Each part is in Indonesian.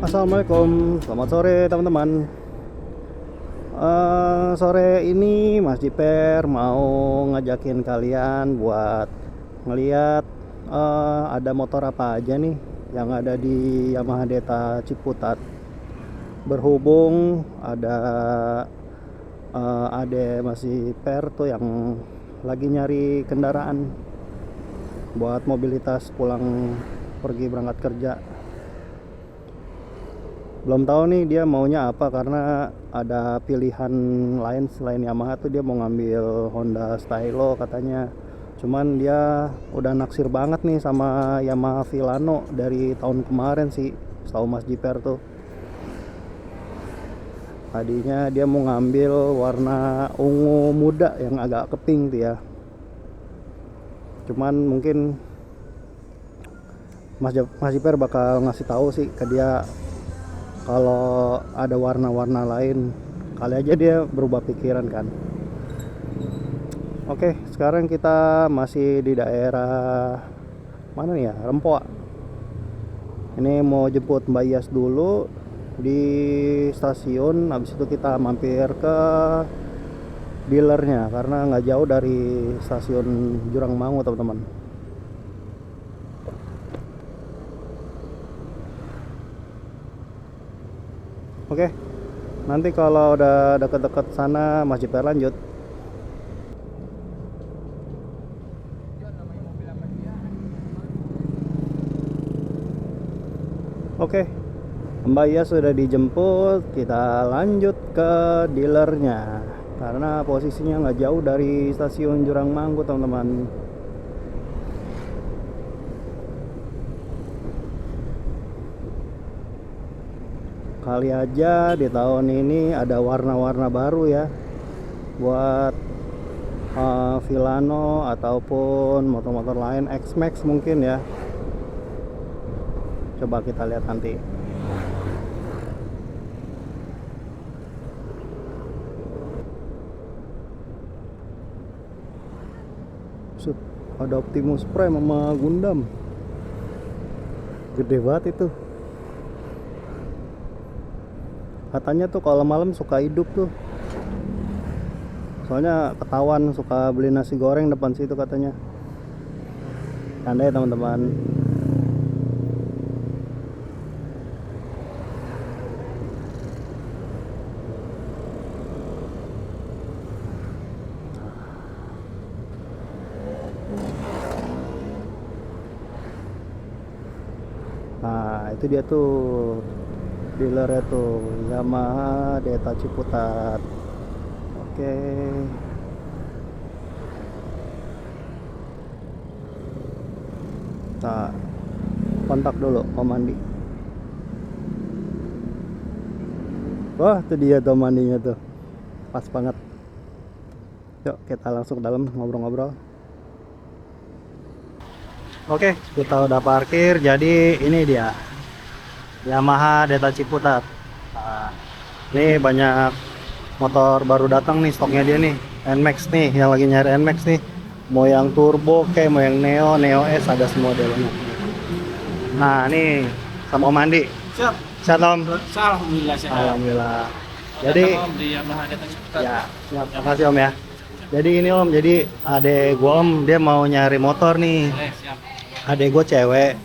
Assalamualaikum, selamat sore teman-teman. Sore ini Mas Jiper mau ngajakin kalian buat ngeliat ada motor apa aja nih yang ada di Yamaha Deta Ciputat. Berhubung ada ade Mas Jiper tuh yang lagi nyari kendaraan buat mobilitas pulang pergi berangkat kerja. Belum tahu nih dia maunya apa, karena ada pilihan lain selain Yamaha tuh. Dia mau ngambil Honda Stylo katanya, cuman dia udah naksir banget nih sama Yamaha Filano dari tahun kemarin sih, setahu Mas Jiper tuh. Tadinya dia mau ngambil warna ungu muda yang agak ke pink tuh ya, cuman mungkin Mas Jiper bakal ngasih tahu sih ke dia kalau ada warna-warna lain, kali aja dia berubah pikiran kan. Oke, sekarang kita masih di daerah mana nih ya, Rempoa. Ini mau jemput Mbak Iyas dulu di stasiun, habis itu kita mampir ke dealernya karena nggak jauh dari stasiun Jurangmangu teman-teman. Oke, nanti kalau udah deket-deket sana Mas Jiper lanjut. Oke, Mbak Iya sudah dijemput, kita lanjut ke dealernya karena posisinya nggak jauh dari stasiun Jurangmangu teman-teman. Kali aja di tahun ini ada warna-warna baru ya buat Filano ataupun motor-motor lain, X-Max mungkin ya. Coba kita lihat nanti. Ada Optimus Prime sama Gundam, gede banget itu. Katanya tuh kalau malam suka hidup tuh, soalnya ketahuan suka beli nasi goreng depan situ katanya. Canda ya teman-teman. Nah itu dia tuh dealernya tuh, Yamaha Deta Ciputat. Oke. Nah, kontak dulu Om Andi. Wah, itu dia tuh mandinya tuh. Pas banget. Yuk, kita langsung ke dalam ngobrol-ngobrol. Oke, kita udah parkir. Jadi ini dia Yamaha Deta Ciputat. Nah, ini banyak motor baru datang nih, stoknya dia nih. NMAX nih, yang lagi nyari NMAX nih. Mau yang turbo kayak mau yang Neo S, ada semua modelnya. Nah, nih sama Om Andi. Siap. Siap Om. Alhamdulillah sehat. Alhamdulillah. Jadi di Yamaha Deta Ciputat. ya, makasih Om ya. Jadi ini Om, jadi adek gua Om, dia mau nyari motor nih. Siap. Adek gua cewek.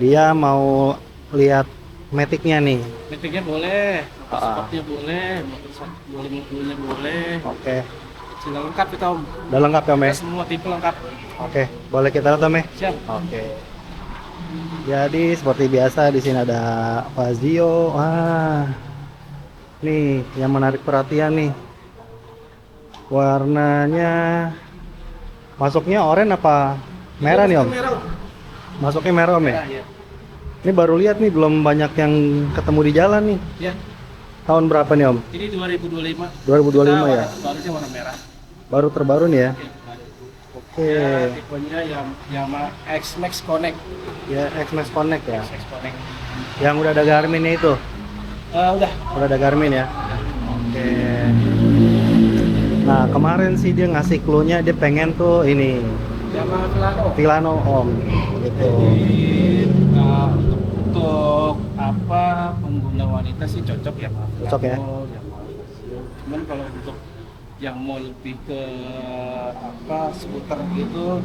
Dia mau lihat Matic-nya nih. Metiknya boleh, sportnya boleh, mobilnya boleh. Oke. Sudah lengkap kita Om. Udah lengkap ya Om ya? Semua tipe lengkap. Oke, boleh kita lihat Om ya? Siap. Oke. Jadi seperti biasa di sini ada Fazio. Wah. Nih yang menarik perhatian nih. Warnanya masuknya oranye apa merah nih Om? Merah. Masuknya merah Om ya? Ya. Ini baru lihat nih, belum banyak yang ketemu di jalan nih. Ya. Tahun berapa nih Om? Ini 2025. 2025 ya? Barunya warna merah. Baru terbaru nih ya? Oke. Ya, tipenya Yamaha X-Max Connect. Ya, X-Max Connect ya? X-Max Connect. Yang udah ada Garmin-nya itu? Udah. Udah ada Garmin ya? Oke. Nah kemarin sih dia ngasih clue-nya, dia pengen tuh ini Yamaha Filano. Filano Om gitu. Jadi untuk apa pengguna wanita sih cocok ya Pak. Cocok ya? Cuman kalau untuk yang mau lebih ke apa skuter gitu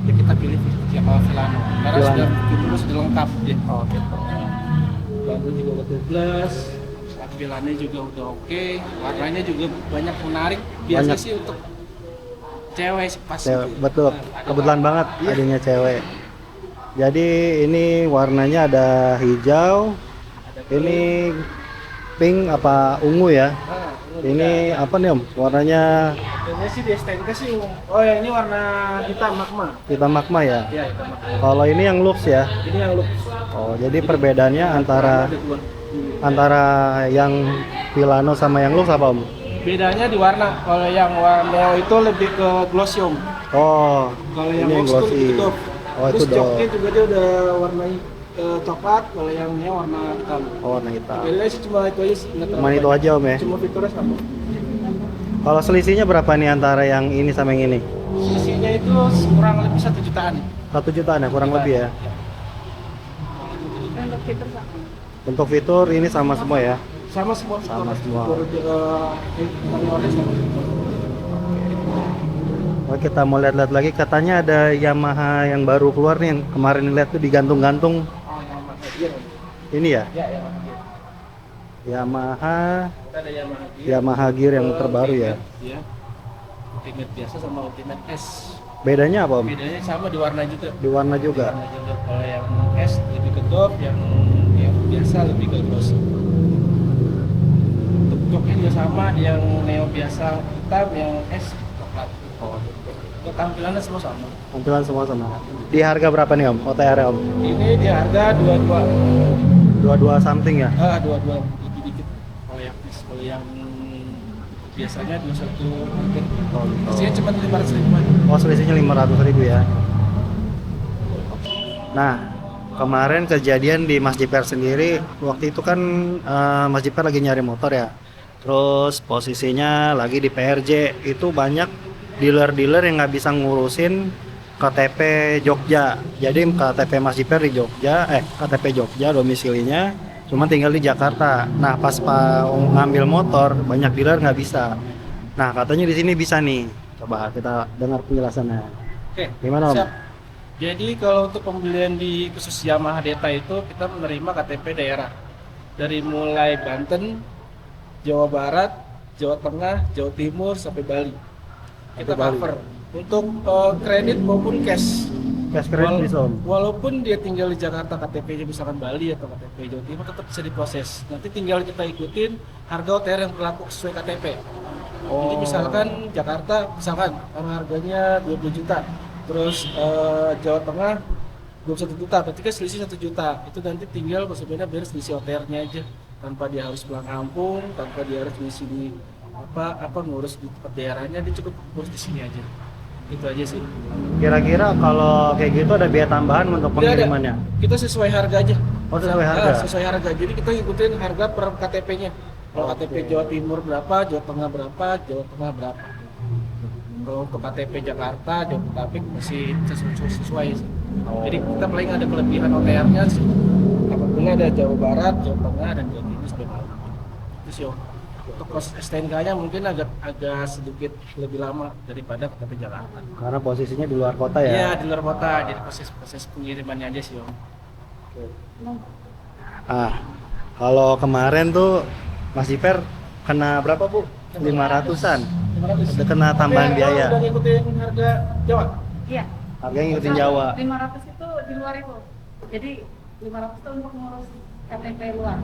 ya kita pilih Yamaha Filano karena Filano. sudah fiturnya sudah lengkap ya. Oh gitu. Baru juga udah 12, tampilannya juga udah oke, warnanya juga banyak menarik. Biasa Banyak. sih untuk cewek sih pas. Cewek, gitu. betul. Nah, Kebetulan banget Iya. adanya cewek. Jadi ini warnanya ada hijau, ini pink apa ungu ya? Ini apa nih Om? Warnanya Ini sih di STNK sih. Oh ya ini warna hitam magma. hitam magma ya. Iya hitam magma. Kalau ini yang Lux ya. Ini yang look. Oh, jadi perbedaannya antara Ada dua. antara yang Filano sama yang Lux apa Om? Bedanya di warna. Kalau yang warna Neo itu lebih ke glossium. Oh, Kalau ini yang yang Lux itu glossy. lebih ke doff. Oh, itu Terus doff. joknya juga dia udah warna coklat. Kalau yang Neo warna hitam. Oh, warna hitam. Bedanya sih cuma itu aja sih. nggak terlalu Cuman itu banyak. aja Om ya. Cuma fiturnya sama. Kalau selisihnya berapa nih antara yang ini sama yang ini? Selisihnya itu kurang lebih 1 jutaan. 1 jutaan ya kurang lebih ya. Untuk fitur sama. Untuk fitur ini sama semua ya. Sama semua. Sama semua. Manualnya sama. Oh, kita mau lihat-lihat lagi, katanya ada Yamaha yang baru keluar nih, yang kemarin lihat tuh digantung-gantung. Oh, yang mana? Iya. Ini ya, Ya, yang mana? Yamaha Kita ada Yamaha Gear. Yamaha Gear yang terbaru ya. Iya. Ultimate biasa sama Ultimate S. Bedanya apa Om? Bedanya sama di warna juga. Di warna juga. Warna juga. Kalau yang S lebih ke top, yang biasa lebih ke gloss. Untuk joknya juga sama, yang Neo biasa hitam, yang S coklat. Oh, Untuk tampilannya semua sama. tampilan semua sama. Di harga berapa nih Om? OTR Om? Ini di harga 22. 22 something ya? 22 dikit-dikit. Kalau yang S, kalau yang biasanya 21 mungkin. Oh, gitu. Isinya cuma 500 ribuan. Oh, selisihnya 500.000 ya. Nah, kemarin kejadian di Mas Jiper sendiri, waktu itu kan Mas Jiper lagi nyari motor ya. Terus posisinya lagi di PRJ, itu banyak dealer-dealer yang nggak bisa ngurusin KTP Jogja. Jadi KTP Mas Jiper di Jogja, KTP Jogja domisilinya, cuma tinggal di Jakarta. Nah, pas ngambil motor, banyak dealer nggak bisa. Nah, katanya di sini bisa nih. Coba kita dengar penjelasannya. Oke. Gimana Om? Siap. Jadi kalau untuk pembelian di khusus Yamaha Deta itu kita menerima KTP daerah dari mulai Banten, Jawa Barat, Jawa Tengah, Jawa Timur sampai Bali. Kita Sampai Bali. cover untuk kredit maupun cash. Cash credit bisa Om? Walaupun dia tinggal di Jakarta KTP-nya misalkan Bali atau KTP Jawa Timur tetap bisa diproses. Nanti tinggal kita ikutin harga OTR yang berlaku sesuai KTP. Jadi misalkan Jakarta misalkan harganya 20 juta. Terus Jawa Tengah 21 juta, berarti kan selisih 1 juta. Itu nanti tinggal konsumennya beres selisih OTR-nya aja, tanpa dia harus pulang kampung, tanpa dia harus ngisi di apa ngurus di tempat daerahnya, dia cukup ngurus di sini aja. Itu aja sih. Kira-kira kalau kayak gitu ada biaya tambahan untuk Tidak ada. pengirimannya? Kita sesuai harga aja. Oh, sesuai harga? Sesuai harga. Jadi kita ngikutin harga per KTP-nya. Kalau KTP Jawa Timur berapa, Jawa Tengah berapa, Jawa Tengah berapa. Kalau untuk KTP Jakarta, Jabodetabek masih sesuai sih. Jadi kita paling ada kelebihan OTR-nya sih. Apabila ada Jawa Barat, Jawa Tengah, dan Jawa Timur sudah mau. Itu sih Om. Untuk proses STNK-nya mungkin agak sedikit lebih lama daripada KTP Jakarta. Karena posisinya di luar kota ya? Iya, di luar kota. Jadi proses pengirimannya aja sih Om. Ah, kalau kemarin tuh Mas Jiper kena berapa Bu? 500-an. 500. Udah kena tambahan Tapi biaya. Udah ngikutin harga Jawa. Iya. Harganya ngikutin Jawa. 500 itu di luar itu. Jadi 500 itu untuk ngurus KTP luar.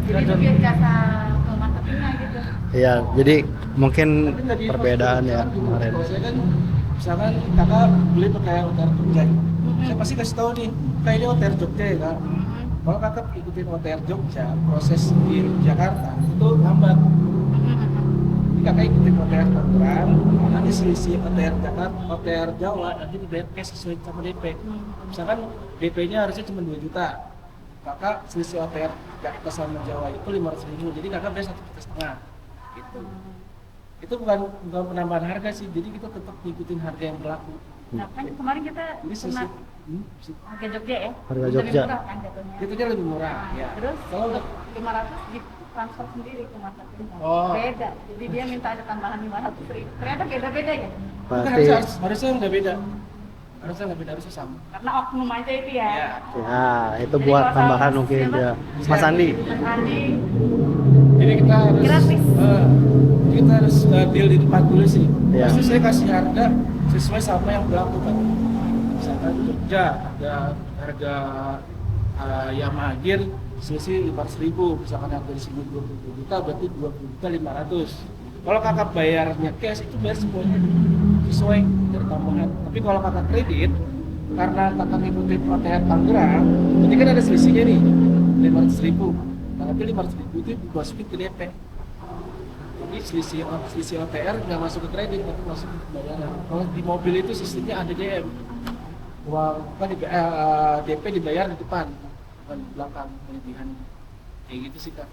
Jadi itu biar jasa ke marketingnya gitu. Iya, jadi mungkin Tapi nggak di- perbedaan ya Kalau kemarin. saya kan, misalkan kakak beli pakai OTR Jogja, saya pasti kasih tahu nih, kayak ini OTR Jogja ya kan. Kalau kakak ikutin OTR Jogja, proses di Jakarta itu lambat. Jadi kakak ikutin OTR Tangerang, nanti selisih OTR Jakarta, OTR Jawa, nanti dibayar cash sesuai sama DP. Misalkan DP-nya harusnya cuma 2 juta. Kakak selisih OTR Jakarta sama Jawa itu 500.000, jadi kakak bayar 1,5 juta. Gitu. Itu bukan penambahan harga sih, jadi kita tetap ngikutin harga yang berlaku. Nah kan kemarin kita Ini kena Harga Jogja ya? Harga Lebih Jogja. murah kan jatuhnya. Jatuhnya lebih murah. Ya. Terus Kalau untuk 500 di transfer sendiri ke marketnya. Oh. Beda. Jadi dia minta ada tambahan 500.000. Ternyata beda-beda ya. bukan Berarti harusnya nggak beda. Harusnya nggak beda, harusnya sama. Karena oknum aja itu ya. Iya. ya itu Jadi buat kalau tambahan sama mungkin siapa? ya. Mas Andi. Mas Andi, Jadi kita harus Gratis. kita harus deal di depan dulu sih. Iya. Pasti saya kasih harga sesuai sama yang berlaku kan. Misalkan Jogja ada harga Yamaha Gear selisih 500.000, misalkan harga di sini 20 juta berarti 20.500.000. Kalau kakak bayarnya cash itu bayar semuanya sesuai dari tambahan. Tapi kalau kakak kredit, karena kakak ngikutin OTR Tangerang, berarti kan ada selisihnya nih 500.000. Nah, nanti 500.000 itu dimasukin ke DP. Jadi selisih OTR nggak masuk ke kredit, tapi masuk ke pembayaran. Kalau di mobil itu sistemnya ada DM. Uang kan DP dibayar di depan, bukan di belakang kelebihan. Kayak gitu sih kak.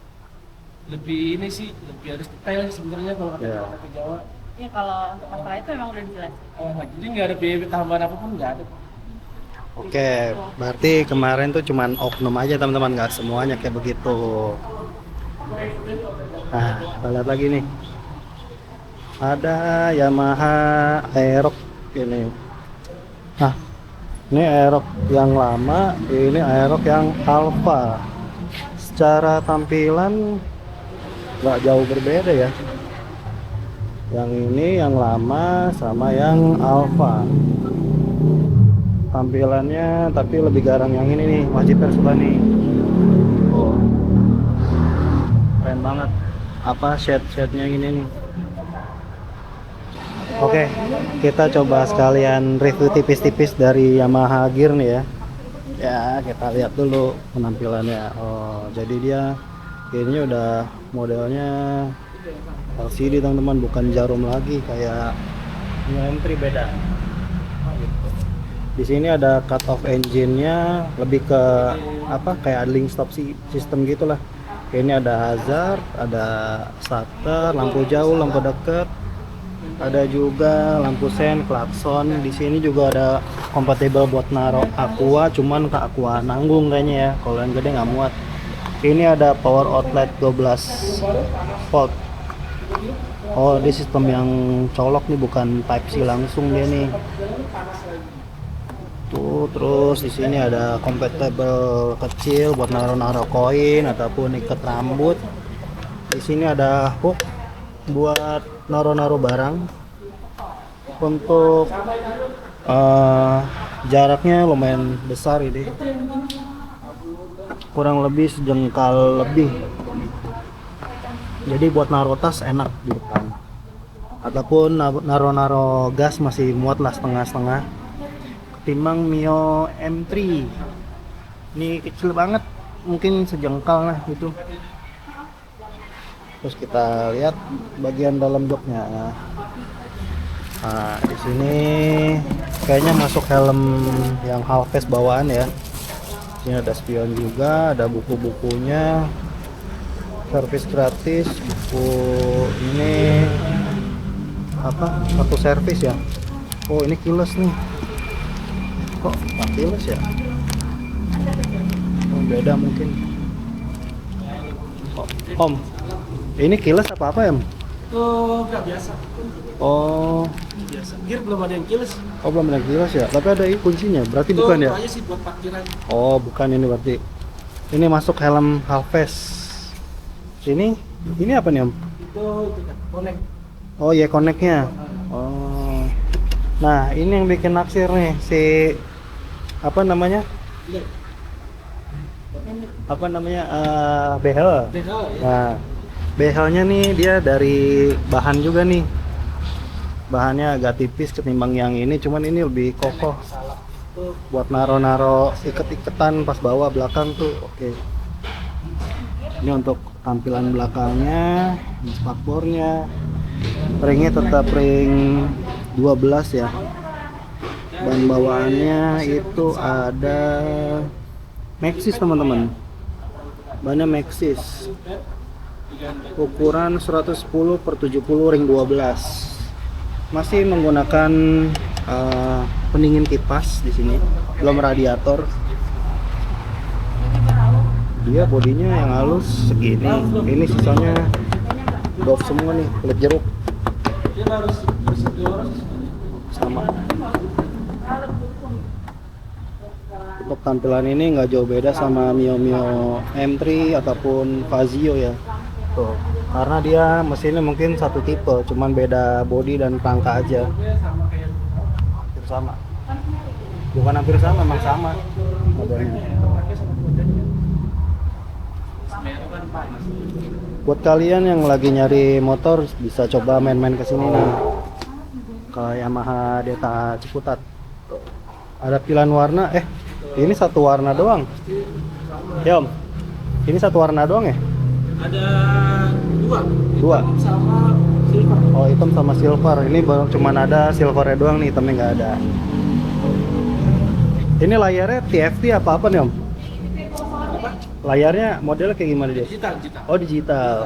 Lebih ini sih, lebih harus detail sih sebenarnya kalau kata Iya. kata Jawa. ya kalau untuk masalah itu memang udah jelas. Jadi nggak ada biaya tambahan apapun, nggak ada. Oke, berarti kemarin tuh cuman oknum aja teman-teman, nggak semuanya kayak begitu. Nah, kita lihat lagi nih. Ada Yamaha Aerox ini. Nah, ini Aerox yang lama, ini Aerox yang Alpha. Secara tampilan nggak jauh berbeda ya. Yang ini yang lama sama yang Alpha. Tampilannya tapi lebih garang yang ini nih, wajib suka nih. Oh, keren banget. Apa shade-shade-nya ini nih. Oke, kita coba sekalian review tipis-tipis dari Yamaha Gear nih ya. Ya, kita lihat dulu penampilannya. Oh, jadi dia ini udah modelnya LCD teman-teman, bukan jarum lagi kayak M3, beda. Di sini ada cut off engine-nya, lebih ke apa kayak idling stop system gitulah. Ini ada hazard, ada starter, lampu jauh, lampu dekat, ada juga lampu sen, klakson. Di sini juga ada kompatibel buat naruh aqua, cuman ke aqua nanggung kayaknya ya. Kalau yang gede nggak muat. Ini ada power outlet 12 volt. Oh, ini sistem yang colok nih, bukan Type C langsung dia nih. Tuh, terus di sini ada compatible kecil buat naruh-naruh koin ataupun ikat rambut. Di sini ada hook buat naruh-naruh barang. Untuk jaraknya lumayan besar ini, kurang lebih sejengkal lebih. Jadi buat naruh tas enak di depan, ataupun naruh-naruh gas masih muat lah setengah-setengah. Ketimbang Mio M3 ini kecil banget, mungkin sejengkal lah gitu. Terus kita lihat bagian dalam joknya. Nah, di sini kayaknya masuk helm yang half face bawaan ya. Ini ada spion juga, ada buku-bukunya, servis gratis, buku ini apa? Satu servis ya. Oh, ini keyless nih. Kok nggak keyless ya? Oh, beda mungkin. Oh, Om, ini keyless apa ya, Om? Itu nggak biasa. Oh, Biasa. Gear belum ada yang keyless. oh belum ada keyless ya? Tapi ada ini kuncinya, berarti Itu bukan ya? aja sih buat parkiran. Oh, bukan ini berarti. Ini masuk helm half face. Ini apa nih, Om? Itu kan, connect. Oh iya, connect-nya. Oh. Nah, ini yang bikin naksir nih si apa namanya? Iya. Apa namanya? Behel. Behel ya. Nah, behelnya nih dia dari bahan juga nih. Bahannya agak tipis ketimbang yang ini, cuman ini lebih kokoh. Salah. Itu Buat naro-naro iket-iketan pas bawa belakang tuh. Oke. Ini untuk tampilan belakangnya, ini spakbornya. Ringnya tetap ring 12 ya. Dan bawaannya itu ada Maxxis teman-teman. Bannya Maxxis. Ukuran 110/70 ring 12. Masih menggunakan pendingin kipas di sini, belum radiator. Dia bodinya yang halus segini. Ini sisanya doff semua nih, kulit jeruk. Dia harus diurus. Sama. Untuk tampilan ini nggak jauh beda sama Mio Mio M3 ataupun Fazio ya. Tuh, karena dia mesinnya mungkin satu tipe, cuman beda bodi dan kerangka aja. Dia sama kayak Hampir sama. Bukan hampir sama, memang sama modelnya. Buat kalian yang lagi nyari motor bisa coba main-main ke sini nih. Ke Yamaha Deta Ciputat. Ada pilihan warna, ini satu warna doang. Ya Om, ini satu warna doang ya? ada dua. Dua? Hitam sama silver. Oh, hitam sama silver. Ini baru cuman ada silvernya doang nih, hitamnya nggak ada. Ini layarnya TFT apa nih Om? Apa? Layarnya modelnya kayak gimana dia? Digital, digital. Oh, digital.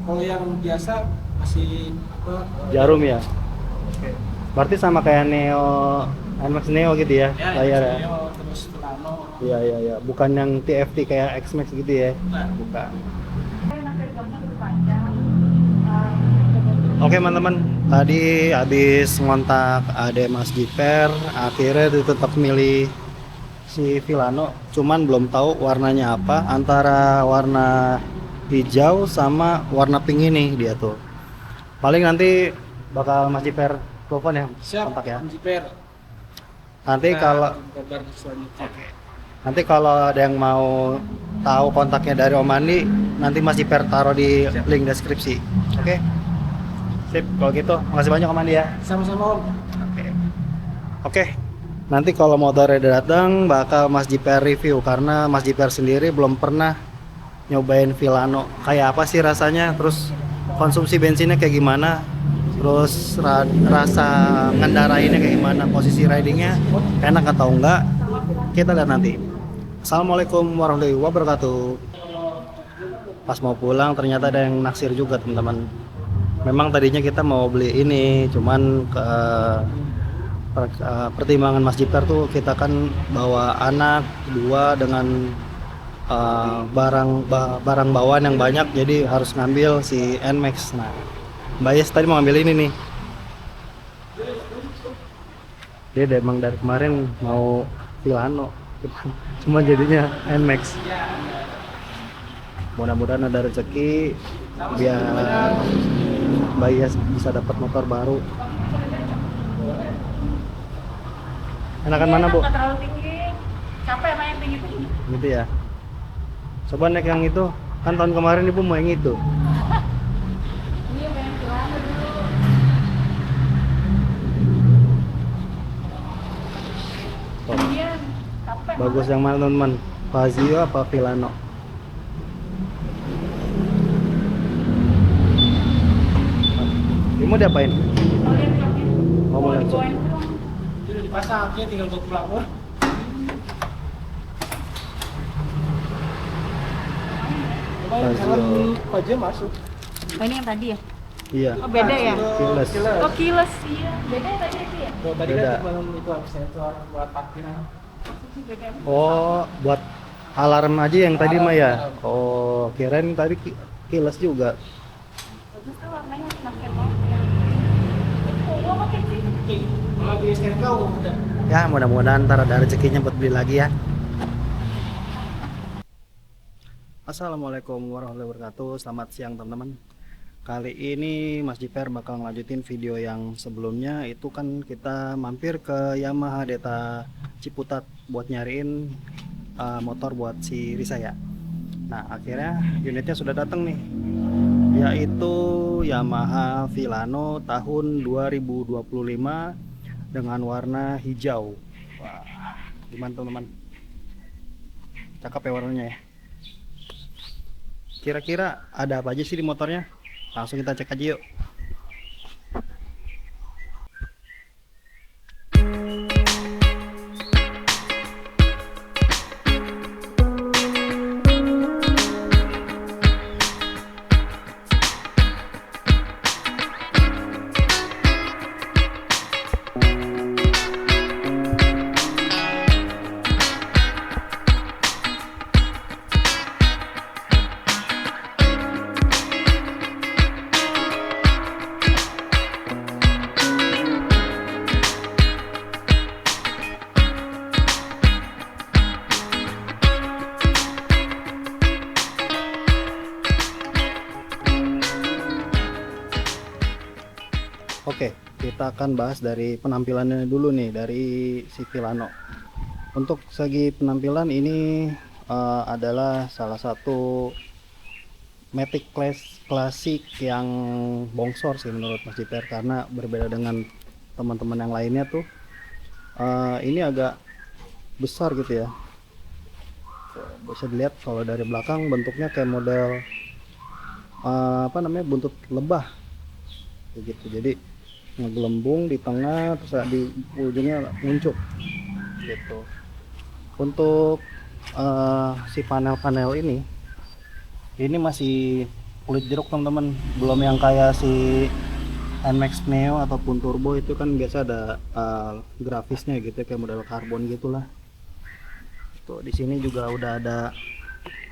Kalau yang biasa masih Jarum ya? Berarti sama kayak Neo, NMAX Neo gitu ya, layarnya? Neo, terus Nano. Iya. Bukan yang TFT kayak X-Max gitu ya? Bukan. Oke teman-teman, tadi habis ngontak Ade Mas Jiper, akhirnya tetap milih si Vilano, cuman belum tahu warnanya apa, antara warna hijau sama warna pink ini dia tuh. Paling nanti bakal Mas Jiper telepon ya, Siap, kontak ya. Jiper. Nanti kalau kabar selanjutnya. nanti kalau ada yang mau tahu kontaknya dari Om Andi, nanti Mas Jiper taruh di link deskripsi. Oke? Sip, kalau gitu makasih banyak Om Andi ya. Sama-sama Om. Oke. Nanti kalau motornya datang bakal Mas Jiper review, karena Mas Jiper sendiri belum pernah nyobain Vilano. Kayak apa sih rasanya? Terus konsumsi bensinnya kayak gimana? Terus rasa ngendarainnya kayak gimana? Posisi ridingnya enak atau enggak? Kita lihat nanti. Assalamualaikum warahmatullahi wabarakatuh. Pas mau pulang ternyata ada yang naksir juga teman-teman. Memang tadinya kita mau beli ini, cuman ke pertimbangan Mas Jiper tuh kita kan bawa anak dua dengan barang bawaan yang banyak, jadi harus ngambil si NMAX. Nah, Mbak Yes tadi mau ngambil ini nih. Dia emang dari kemarin mau Vilano, cuma jadinya NMAX. Mudah-mudahan ada rezeki biar Mbak Yes bisa dapat motor baru. Enakan mana Bu? Nggak terlalu tinggi, capek main yang tinggi tinggi. Gitu ya. Coba naik yang itu. Kan tahun kemarin Ibu mau yang itu. Iya, pengen Vilano dulu. Oh, Iya, capek. bagus yang mana teman-teman? Fazio apa Vilano? Ini mau diapain? Oh, mau lihat. Udah dipasang, ya tinggal buat pulang. Fazio. Aja masuk. Oh, ini yang tadi ya? Iya. Oh, beda ya? Keyless. Oh, keyless, iya. Beda ya tadi itu ya? Oh, tadi Beda. kan cuma itu sensor buat parkiran. Beda. Oh, buat alarm aja yang tadi mah ya. Oh, kirain tadi keyless juga. Bagus tuh warnanya, pakai banget. Oh, gua pakai sih. Kalau di STNK udah. Ya, mudah-mudahan ntar ada rezekinya buat beli lagi ya. Assalamualaikum warahmatullahi wabarakatuh. Selamat siang teman-teman. Kali ini Mas Jiper bakal ngelanjutin video yang sebelumnya. Itu kan kita mampir ke Yamaha Deta Ciputat buat nyariin motor buat si Risa ya. Nah, akhirnya unitnya sudah datang nih, yaitu Yamaha Vilano tahun 2025 dengan warna hijau. Wah, gimana teman-teman? Cakep ya warnanya ya. Kira-kira ada apa aja sih di motornya? Langsung kita cek aja yuk. Oke, kita akan bahas dari penampilannya dulu nih dari si Villano. Untuk segi penampilan ini adalah salah satu Matic klasik yang bongsor sih menurut Mas Jiper, karena berbeda dengan teman-teman yang lainnya tuh ini agak besar gitu ya. Bisa dilihat kalau dari belakang bentuknya kayak model apa namanya, buntut lebah kayak gitu. Jadi ngegelembung di tengah, terus di ujungnya nguncup gitu. Untuk si panel-panel ini masih kulit jeruk teman-teman, belum yang kayak si NMAX Neo ataupun Turbo itu kan biasa ada grafisnya gitu kayak model karbon gitulah. Tuh di sini juga udah ada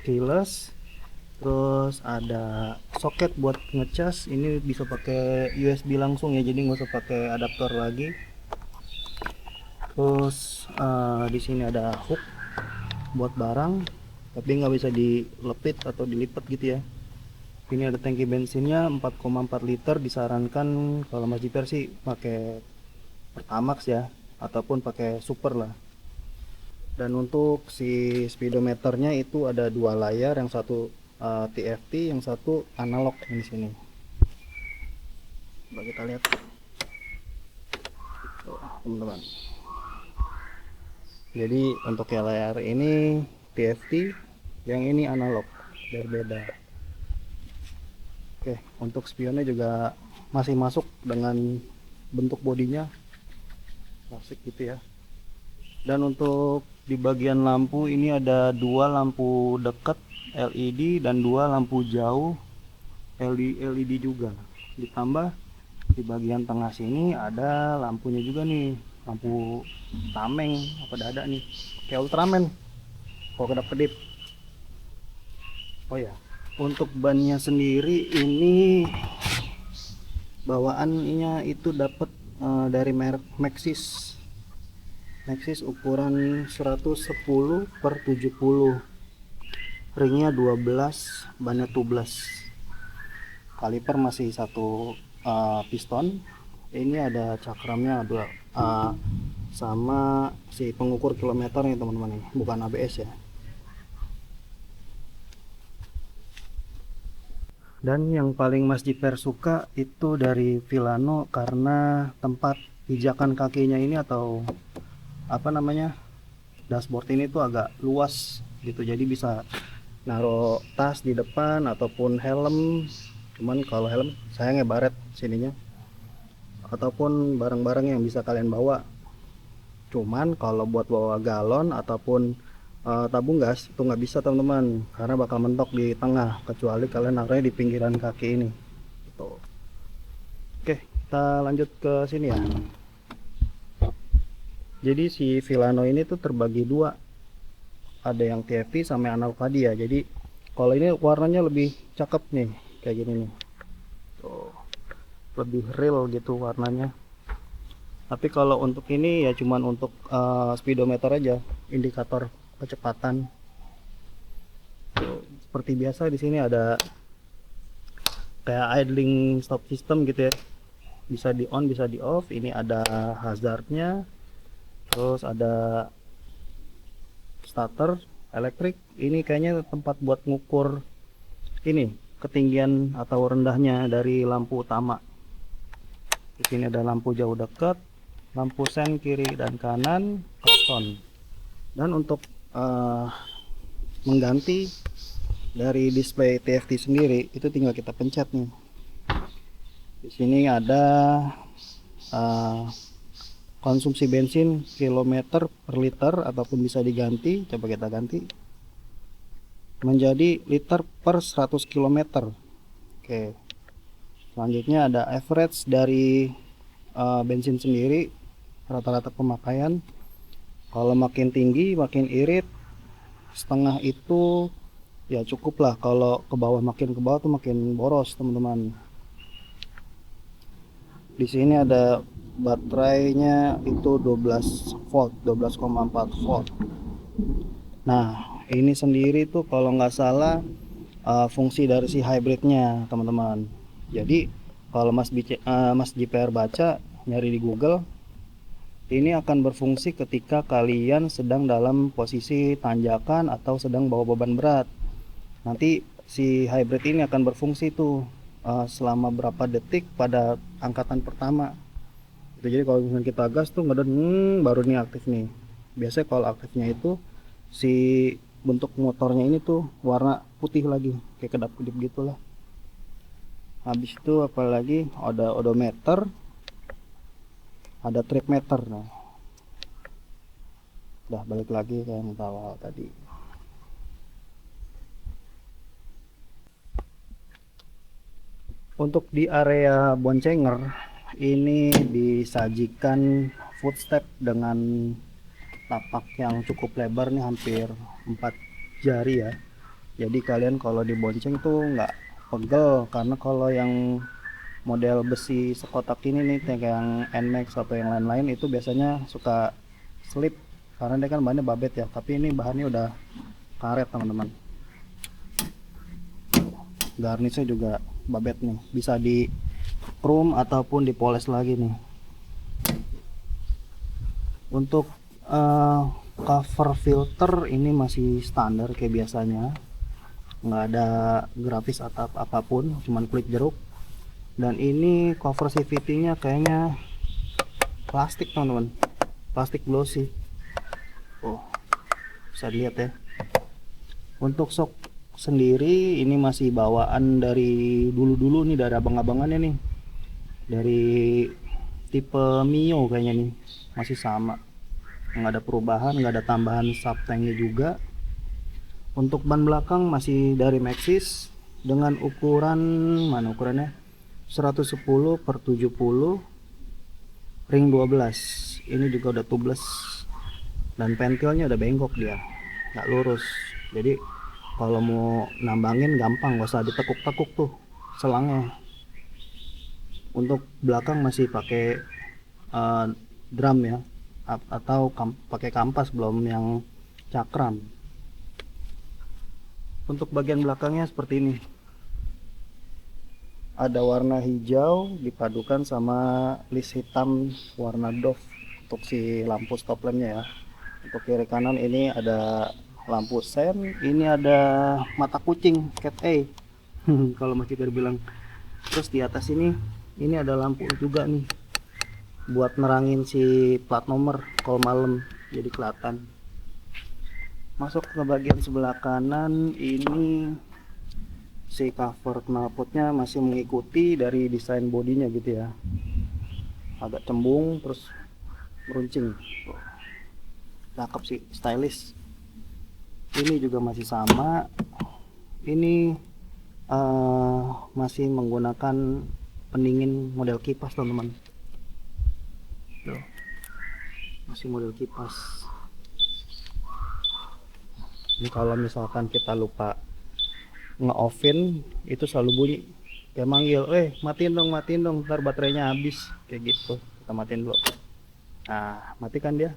keyless, terus ada soket buat ngecas. Ini bisa pakai USB langsung ya, jadi nggak usah pakai adaptor lagi. Terus di sini ada hook buat barang, tapi nggak bisa dilepit atau dilipat gitu ya. Ini ada tangki bensinnya 4,4 liter, disarankan kalau Mas Jiper sih pakai Pertamax ya, ataupun pakai Super lah. Dan untuk si speedometernya itu ada dua layar, yang satu TFT, yang satu analog di sini. Coba kita lihat, tuh, teman-teman. Jadi untuk yang layar ini TFT, yang ini analog, berbeda. Oke, untuk spionnya juga masih masuk dengan bentuk bodinya klasik gitu ya. Dan untuk di bagian lampu ini ada dua lampu dekat LED dan dua lampu jauh LED juga. Ditambah di bagian tengah sini ada lampunya juga nih, lampu tameng apa dada nih, kayak Ultraman kalau kedap-kedip. Oh ya, untuk bannya sendiri ini bawaannya itu dapat dari merek Maxxis ukuran 110/70, ringnya 12, bannya tubeless, kaliper masih satu piston. Ini ada cakramnya dua, sama si pengukur kilometernya teman-teman, ini bukan ABS ya. Dan yang paling Mas Jiper suka itu dari Villano karena tempat pijakan kakinya ini, atau apa namanya, dashboard ini tuh agak luas gitu, jadi bisa naruh tas di depan ataupun helm. Cuman kalau helm sayangnya baret sininya, ataupun barang-barang yang bisa kalian bawa. Cuman kalau buat bawa galon ataupun tabung gas itu nggak bisa teman-teman, karena bakal mentok di tengah, kecuali kalian naruhnya di pinggiran kaki ini gitu. Oke, kita lanjut ke sini ya. Jadi si Villano ini tuh terbagi dua, ada yang TFT sama analog tadi ya. Jadi kalau ini warnanya lebih cakep nih, kayak gini nih, tuh, lebih real gitu warnanya. Tapi kalau untuk ini ya cuman untuk speedometer aja, indikator kecepatan. Tuh, seperti biasa di sini ada kayak idling stop system gitu ya, bisa di on bisa di off. Ini ada hazardnya, terus ada starter elektrik. Ini kayaknya tempat buat ngukur ini ketinggian atau rendahnya dari lampu utama. Di sini ada lampu jauh dekat, lampu sen kiri dan kanan, klakson. Dan untuk mengganti dari display TFT sendiri itu tinggal kita pencet nih. Di sini ada konsumsi bensin kilometer per liter, ataupun bisa diganti. Coba kita ganti menjadi liter per 100 km. Oke, selanjutnya ada average dari bensin sendiri, rata-rata pemakaian. Kalau makin tinggi makin irit, setengah itu ya cukup lah. Kalau ke bawah, makin ke bawah tuh makin boros teman-teman. Di sini ada baterainya itu 12 volt, 12,4 volt. Nah ini sendiri tuh kalau nggak salah fungsi dari si hybridnya teman-teman. Jadi Kalau Mas JPR baca nyari di Google, ini akan berfungsi ketika kalian sedang dalam posisi tanjakan atau sedang bawa beban berat. Nanti si hybrid ini akan berfungsi tuh selama berapa detik pada angkatan pertama. Itu jadi kalau misalnya kita gas tuh ngeden, baru nih aktif nih. Biasanya kalau aktifnya itu si bentuk motornya ini tuh warna putih lagi, kayak kedap-kedip gitulah. Habis itu apalagi ada odometer, ada trip meter. Nah, udah balik lagi ke yang awal tadi. Untuk di area boncenger ini disajikan footstep dengan tapak yang cukup lebar nih, hampir 4 jari ya. Jadi kalian kalau dibonceng tuh nggak pegel, karena kalau yang model besi sekotak ini nih kayak yang NMAX atau yang lain-lain itu biasanya suka slip karena dia kan bahannya babet ya, tapi ini bahannya udah karet teman-teman. Garnisnya juga babet nih, bisa di chrome ataupun dipoles lagi nih. Untuk cover filter ini masih standar kayak biasanya, nggak ada grafis atap apapun, cuman klik jeruk. Dan ini cover CVT nya kayaknya plastik teman-teman, plastik glossy. Oh, bisa dilihat ya. Untuk shock sendiri ini masih bawaan dari dulu-dulu nih, dari abang-abangannya nih, dari tipe Mio kayaknya nih, masih sama, nggak ada perubahan, nggak ada tambahan subtanknya juga. Untuk ban belakang masih dari Maxxis dengan ukuran, mana ukurannya, 110/70 ring 12. Ini juga udah tubeless dan pentilnya udah bengkok, dia nggak lurus. Jadi kalau mau nambangin gampang, gak usah ditekuk-tekuk tuh selangnya. Untuk belakang masih pakai drum ya, atau pakai kampas, belum yang cakram. Untuk bagian belakangnya seperti ini, ada warna hijau dipadukan sama list hitam warna doff untuk si lampu stop lampnya ya. Untuk kiri kanan ini ada lampu sen, ini ada mata kucing cat A kalau masih bilang. Terus di atas ini ada lampu juga nih buat nerangin si plat nomor kalau malam, jadi kelihatan. Masuk ke bagian sebelah kanan, ini si cover knalpotnya masih mengikuti dari desain bodinya gitu ya, agak cembung terus meruncing. Cakep sih, stylish. Ini juga masih sama, ini masih menggunakan pendingin model kipas teman-teman. Masih model kipas. Ini kalau misalkan kita lupa nge-offin, itu selalu bunyi kayak manggil, matiin dong, ntar baterainya habis, kayak gitu. Kita matiin dulu. Nah, matikan dia.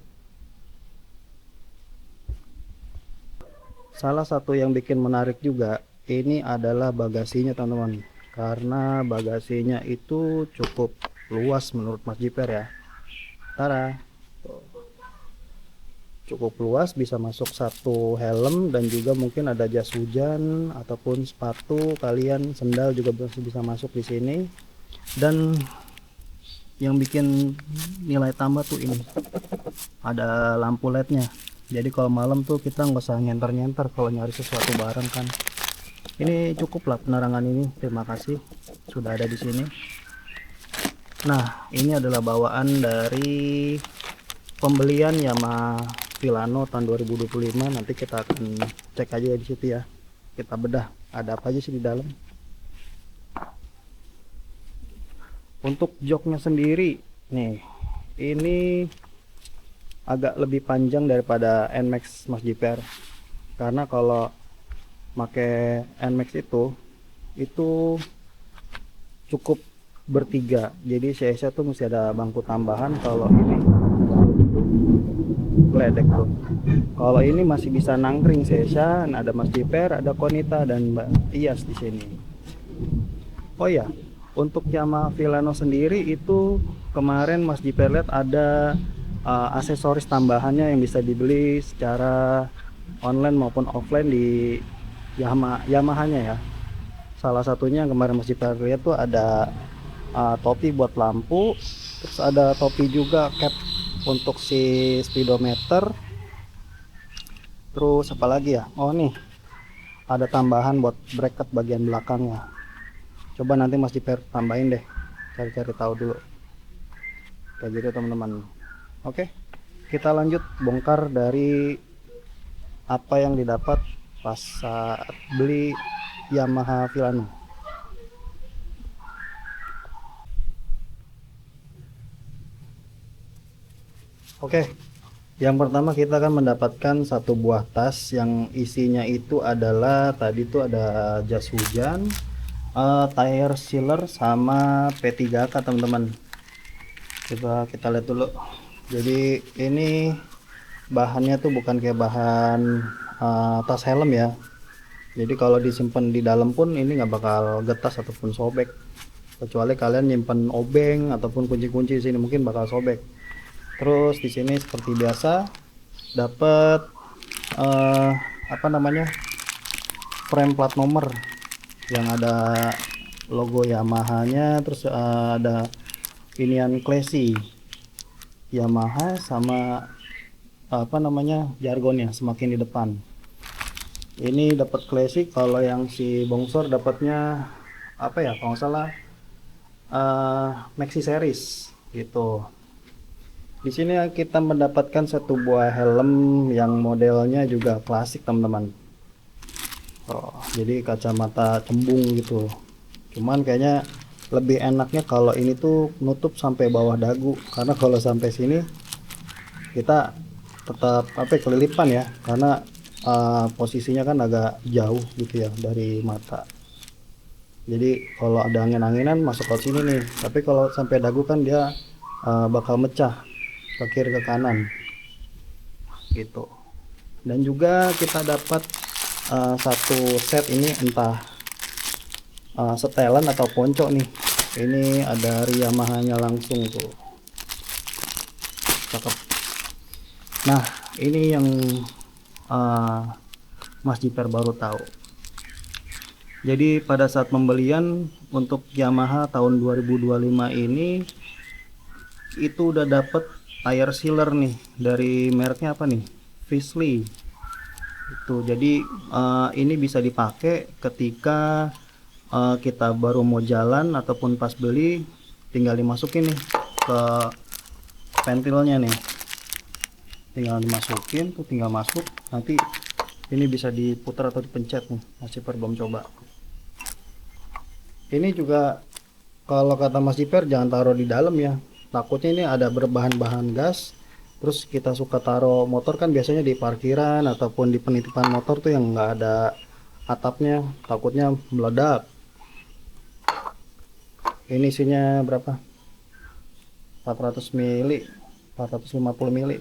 Salah satu yang bikin menarik juga ini adalah bagasinya teman-teman, karena bagasinya itu cukup luas menurut Mas JPR ya. Tara, cukup luas, bisa masuk satu helm dan juga mungkin ada jas hujan ataupun sepatu kalian, sendal juga bisa masuk di sini. Dan yang bikin nilai tambah tuh ini ada lampu LED-nya. Jadi kalau malam tuh kita nggak usah nyenter-nyenter kalau nyari sesuatu barang kan. Ini cukup lah penerangan ini. Terima kasih sudah ada di sini. Nah, ini adalah bawaan dari pembelian Yamaha Filano tahun 2025. Nanti kita akan cek aja di situ ya. Kita bedah ada apa aja sih di dalam. Untuk joknya sendiri nih, ini agak lebih panjang daripada NMAX Mas JPR, karena kalau pakai NMAX itu cukup bertiga, jadi saya tuh mesti ada bangku tambahan. Kalau ini ledek tuh, kalau ini masih bisa nangkring saya, ada Mas JPR, ada Konita dan Mbak Iyas di sini. Oh ya, Untuk Yamaha Filano sendiri itu kemarin Mas Jiper lihat ada aksesoris tambahannya yang bisa dibeli secara online maupun offline di Yamahanya ya. Salah satunya yang kemarin Mas Jiper lihat tuh ada topi buat lampu, terus ada topi juga cap untuk si speedometer. Terus apa lagi ya? Oh nih, ada tambahan buat bracket bagian belakangnya. Coba nanti Mas Jiper tambahin deh, cari-cari tahu dulu kayak gitu teman-teman. Oke, kita lanjut bongkar dari apa yang didapat pas saat beli Yamaha Filano. Oke, yang pertama kita akan mendapatkan satu buah tas yang isinya itu adalah tadi itu ada jas hujan, tire sealer sama P3K teman-teman. Kita lihat dulu. Jadi ini bahannya tuh bukan kayak bahan tas helm ya. Jadi kalau disimpan di dalam pun ini nggak bakal getas ataupun sobek. Kecuali kalian nyimpan obeng ataupun kunci-kunci di sini mungkin bakal sobek. Terus di sini seperti biasa dapat apa namanya, frame plat nomor yang ada logo Yamaha-nya, terus ada inian classy Yamaha sama apa namanya jargonnya semakin di depan. Ini dapat classy, kalau yang si bongsor dapatnya apa ya kalau nggak salah maxi series gitu. Di sini kita mendapatkan satu buah helm yang modelnya juga klasik teman-teman. Jadi kacamata cembung gitu. Cuman kayaknya lebih enaknya kalau ini tuh nutup sampai bawah dagu, karena kalau sampai sini kita tetap kelilipan ya, karena posisinya kan agak jauh gitu ya dari mata. Jadi kalau ada angin-anginan masuk ke sini nih, tapi kalau sampai dagu kan dia bakal mecah ke kiri ke kanan gitu. Dan juga kita dapat satu set ini, entah setelan atau ponco nih. Ini ada dari Yamaha-nya langsung tuh, cakep. Nah ini yang Mas Jiper baru tahu. Jadi pada saat pembelian untuk Yamaha tahun 2025 ini itu udah dapet tire sealer nih dari mereknya apa nih, Fisley itu. Jadi ini bisa dipakai ketika kita baru mau jalan ataupun pas beli, tinggal dimasukin nih ke ventilnya nih, tinggal dimasukin tuh, tinggal masuk, nanti ini bisa diputar atau dipencet nih. Mas Jiper belum coba. Ini juga kalau kata Mas Jiper jangan taruh di dalam ya, takutnya ini ada berbahan-bahan gas, terus kita suka taruh motor kan biasanya di parkiran ataupun di penitipan motor tuh yang nggak ada atapnya, takutnya meledak. Ini isinya berapa, 400 mili, 450 mili.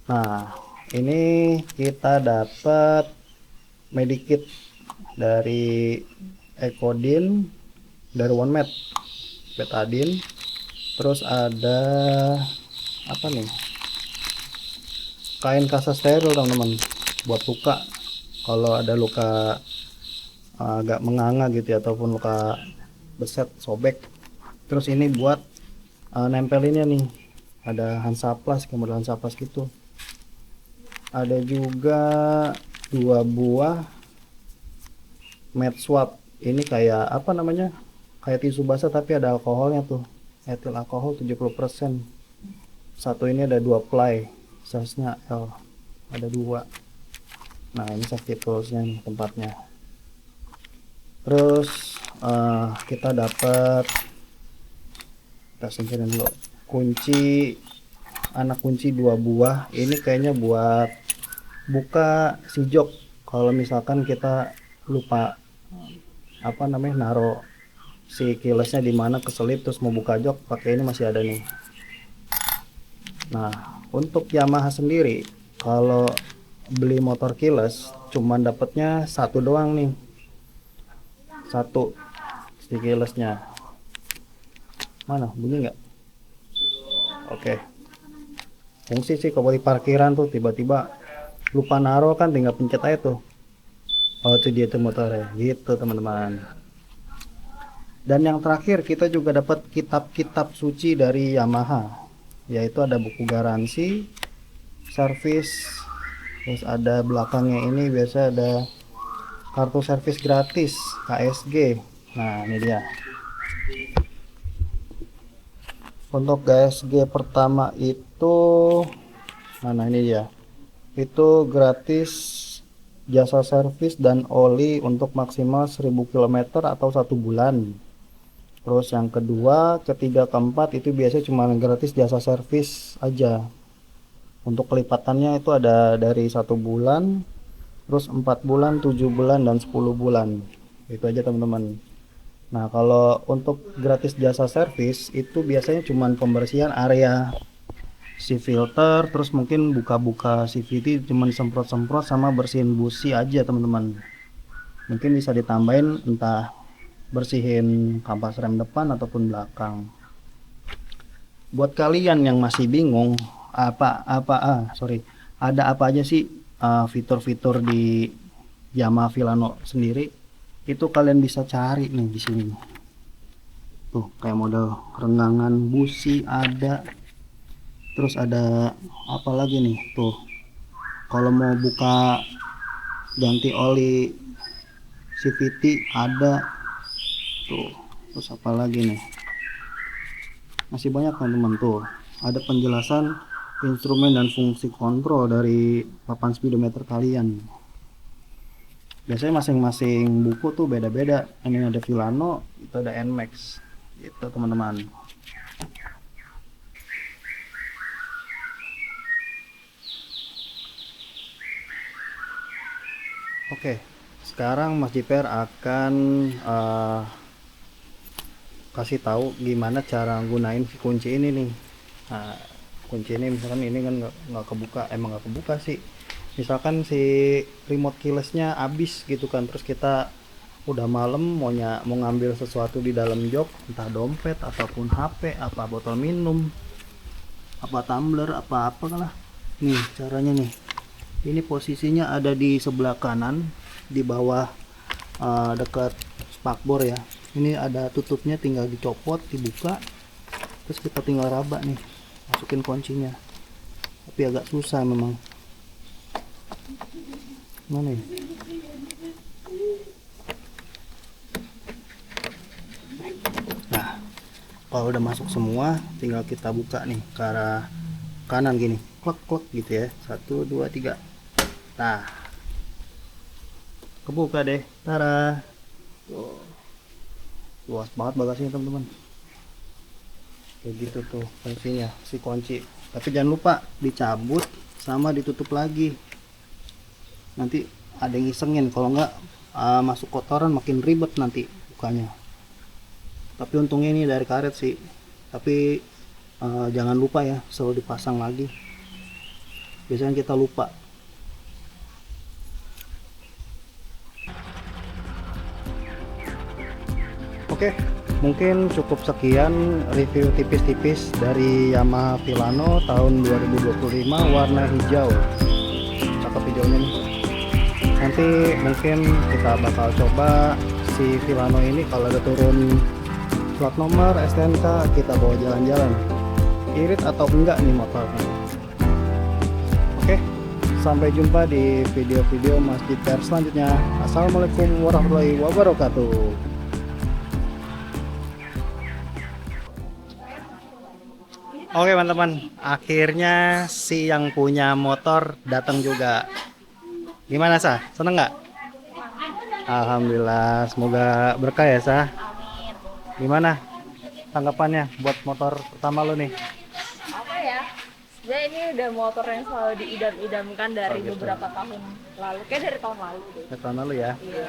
Nah ini kita dapat medikit dari Ecodin, dari OneMed, betadine. Terus ada apa nih, kain kasa steril teman-teman, buat luka kalau ada luka agak menganga gitu ya, ataupun luka beset sobek. Terus ini buat nempelinnya nih, ada Hansaplast, kemudian Hansaplast gitu. Ada juga 2 buah matte swab. Ini kayak apa namanya, kayak tisu basah tapi ada alkoholnya tuh, etil alkohol 70%. Satu ini ada 2 ply, size-nya L, ada 2. Nah ini safety toolsnya nih tempatnya. Terus kita dapat, kita singkirin dulu, kunci, anak kunci 2 buah. Ini kayaknya buat buka si jok kalau misalkan kita lupa apa namanya naruh si keylessnya di mana, keselip terus mau buka jok, pakai ini masih ada nih. Nah untuk Yamaha sendiri kalau beli motor keyless cuman dapatnya satu doang nih, satu. si keylessnya. Mana bunyi nggak? Oke. Fungsi sih kalau di parkiran tuh tiba-tiba lupa naro kan tinggal pencet aja tuh. Oh itu dia tuh motornya gitu teman-teman. Dan yang terakhir kita juga dapat kitab-kitab suci dari Yamaha, yaitu ada buku garansi, servis, terus ada belakangnya ini biasa ada kartu servis gratis KSG. Nah ini dia. Untuk KSG pertama itu mana ini dia? Itu gratis jasa servis dan oli untuk maksimal 1000 km atau 1 bulan. Terus yang kedua, ketiga, keempat itu biasanya cuma gratis jasa servis aja. Untuk kelipatannya itu ada dari 1 bulan, terus 4 bulan, 7 bulan, dan 10 bulan. Itu aja teman-teman. Nah kalau untuk gratis jasa servis itu biasanya cuma pembersihan area si filter, terus mungkin buka-buka CVT cuma semprot-semprot sama bersihin busi aja teman-teman. Mungkin bisa ditambahin entah bersihin kampas rem depan ataupun belakang. Buat kalian yang masih bingung ada apa aja sih fitur-fitur di Yamaha Filano sendiri, itu kalian bisa cari nih di sini. Tuh kayak model renggangan busi ada. Terus ada apa lagi nih? Tuh. Kalau mau buka ganti oli CVT ada. Tuh. Terus apa lagi nih? Masih banyak teman-teman tuh. Ada penjelasan instrumen dan fungsi kontrol dari papan speedometer kalian. Biasanya masing-masing buku tuh beda-beda. Ini ada Filano, itu ada Nmax. Gitu teman-teman. Oke, sekarang Mas Jiper akan kasih tahu gimana cara gunain kunci ini nih. Nah, kunci ini misalkan ini kan nggak kebuka, emang nggak kebuka sih. Misalkan si remote keylessnya habis gitu kan, terus kita udah malam mau ngambil sesuatu di dalam jok, entah dompet ataupun HP, apa botol minum, apa tumbler, apa lah. Nih caranya nih. Ini posisinya ada di sebelah kanan, di bawah dekat spakbor ya. Ini ada tutupnya, tinggal dicopot, dibuka, terus kita tinggal raba nih, masukin kuncinya. Tapi agak susah memang. Mana ya? Nah, kalau udah masuk semua, tinggal kita buka nih ke arah kanan gini, klek gitu ya. 1, 2, 3. Nah, kebuka deh. Tara. Tuh. Luas banget bagasinya teman-teman. Kayak gitu tuh fungsinya si kunci. Tapi jangan lupa dicabut sama ditutup lagi. Nanti ada yang isengin, kalau nggak masuk kotoran makin ribet nanti bukanya. Tapi untungnya ini dari karet sih. Tapi jangan lupa ya, selalu dipasang lagi. Biasanya kita lupa. Oke, mungkin cukup sekian review tipis-tipis dari Yamaha Filano tahun 2025 warna hijau. Cakep hijaunya nih. Nanti mungkin kita bakal coba si Filano ini kalau ada turun plat nomor STNK, kita bawa jalan-jalan. Irit atau enggak nih motornya. Oke, sampai jumpa di video-video Mas Jiper selanjutnya. Assalamualaikum warahmatullahi wabarakatuh. Oke teman-teman, akhirnya si yang punya motor datang juga. Gimana Sah? Seneng nggak? Alhamdulillah, semoga berkah ya Sah. Gimana tanggapannya buat motor pertama lo nih? Apa ya? Sebenarnya ini udah motor yang selalu diidam-idamkan dari beberapa tahun lalu. Kayak dari tahun lalu deh. Dari tahun lalu ya? Iya.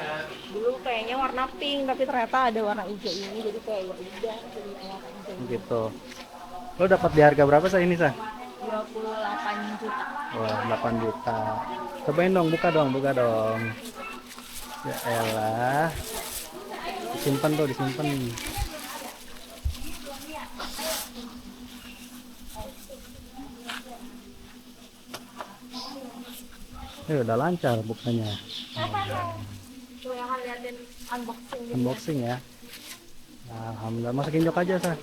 Dulu kayaknya warna pink, tapi ternyata ada warna hijau ini. Jadi kayak ya udah jadi warna hijau. Gitu. Lo dapat di harga berapa Sah ini Sah? 28 juta. Wah, 8 juta. Cobain dong, buka dong. Ya elah. Disimpan tuh, disimpan. Udah lancar bukanya. Tuh yang liatin unboxing gitu. Unboxing ya. Nah, alhamdulillah, masukin jok aja sah.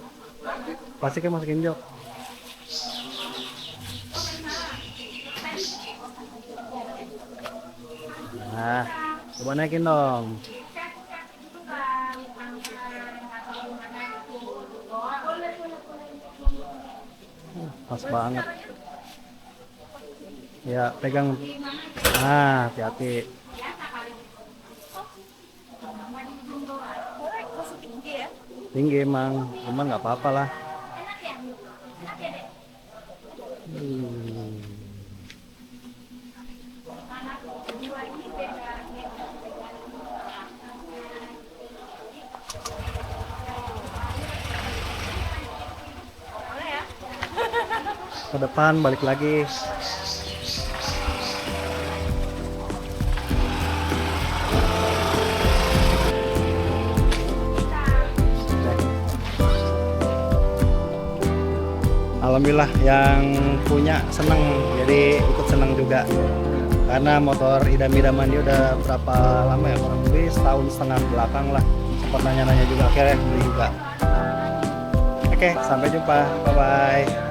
Plastiknya masukin jok. Nah, coba naikin dong. Pas banget. Ya, pegang. Nah, hati-hati. Masih tinggi ya. Tinggi emang, cuman nggak apa-apa lah. Hmm. Ke depan balik lagi. Alhamdulillah yang punya seneng, jadi ikut seneng juga karena motor idam-idaman dia udah berapa lama ya, kurang lebih setahun setengah belakang lah, sempat nanya-nanya juga, akhirnya beli juga. Oke, sampai jumpa, bye bye.